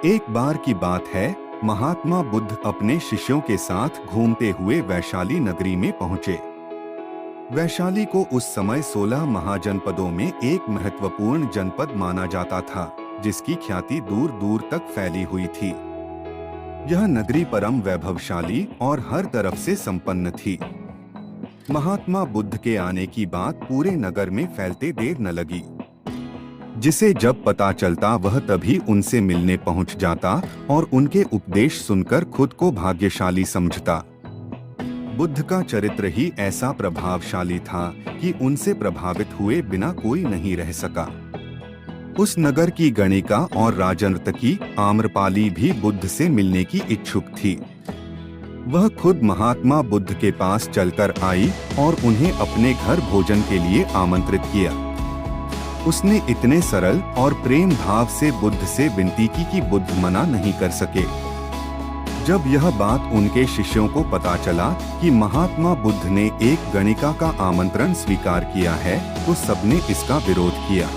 एक बार की बात है, महात्मा बुद्ध अपने शिष्यों के साथ घूमते हुए वैशाली नगरी में पहुंचे। वैशाली को उस समय 16 महाजनपदों में एक महत्वपूर्ण जनपद माना जाता था, जिसकी ख्याति दूर दूर तक फैली हुई थी। यह नगरी परम वैभवशाली और हर तरफ से संपन्न थी। महात्मा बुद्ध के आने की बात पूरे नगर में फैलते देर न लगी। जिसे जब पता चलता वह तभी उनसे मिलने पहुंच जाता और उनके उपदेश सुनकर खुद को भाग्यशाली समझता। बुद्ध का चरित्र ही ऐसा प्रभावशाली था कि उनसे प्रभावित हुए बिना कोई नहीं रह सका। उस नगर की गणिका और राजनर्तकी आम्रपाली भी बुद्ध से मिलने की इच्छुक थी। वह खुद महात्मा बुद्ध के पास चलकर आई और उन्हें अपने घर भोजन के लिए आमंत्रित किया। उसने इतने सरल और प्रेम भाव से बुद्ध से विनती की कि बुद्ध मना नहीं कर सके। जब यह बात उनके शिष्यों को पता चला कि महात्मा बुद्ध ने एक गणिका का आमंत्रण स्वीकार किया है, तो सबने इसका विरोध किया।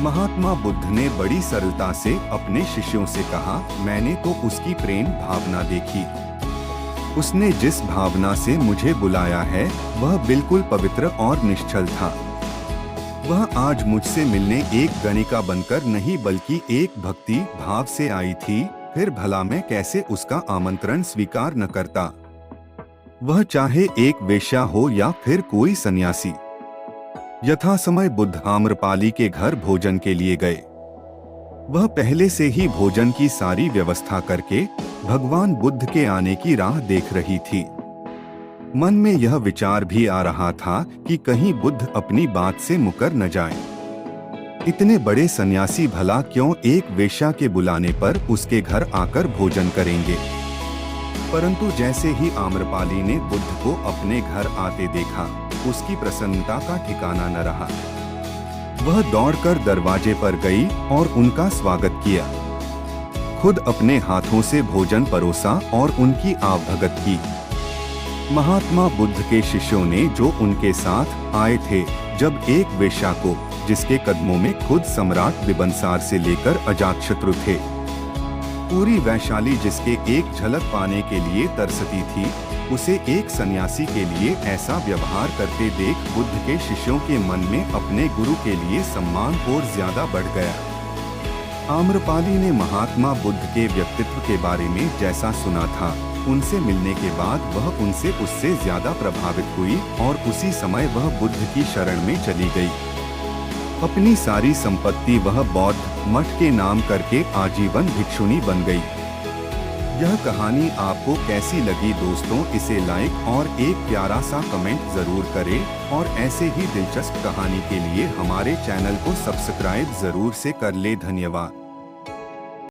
महात्मा बुद्ध ने बड़ी सरलता से अपने शिष्यों से कहा, मैंने तो उसकी प्रेम भावना देखी। उसने जिस भावना से मुझे बुलाया है वह बिल्कुल पवित्र और निश्चल था। वह आज मुझसे मिलने एक गणिका बनकर नहीं बल्कि एक भक्ति भाव से आई थी, फिर भला मैं कैसे उसका आमंत्रण स्वीकार न करता। वह चाहे एक वेश्या हो या फिर कोई सन्यासी। यथा समय बुद्ध आम्रपाली के घर भोजन के लिए गए। वह पहले से ही भोजन की सारी व्यवस्था करके भगवान बुद्ध के आने की राह देख रही थी। मन में यह विचार भी आ रहा था कि कहीं बुद्ध अपनी बात से मुकर न जाए। इतने बड़े सन्यासी भला क्यों एक वेश्या के बुलाने पर उसके घर आकर भोजन करेंगे। परंतु जैसे ही आम्रपाली ने बुद्ध को अपने घर आते देखा, उसकी प्रसन्नता का ठिकाना न रहा। वह दौड़कर दरवाजे पर गई और उनका स्वागत किया। खुद अपने हाथों से भोजन परोसा और उनकी आवभगत की। महात्मा बुद्ध के शिष्यों ने जो उनके साथ आए थे, जब एक वेश्या को, जिसके कदमों में खुद सम्राट बिंबिसार से लेकर अजातशत्रु थे, पूरी वैशाली जिसके एक झलक पाने के लिए तरसती थी, उसे एक सन्यासी के लिए ऐसा व्यवहार करते देख बुद्ध के शिष्यों के मन में अपने गुरु के लिए सम्मान और ज्यादा बढ़ गया। आम्रपाली ने महात्मा बुद्ध के व्यक्तित्व के बारे में जैसा सुना था, उनसे मिलने के बाद वह उससे ज्यादा प्रभावित हुई और उसी समय वह बुद्ध की शरण में चली गई। अपनी सारी संपत्ति वह बौद्ध मठ के नाम करके आजीवन भिक्षुणी बन गई। यह कहानी आपको कैसी लगी दोस्तों, इसे लाइक और एक प्यारा सा कमेंट जरूर करें और ऐसे ही दिलचस्प कहानी के लिए हमारे चैनल को सब्सक्राइब जरूर से कर ले। धन्यवाद।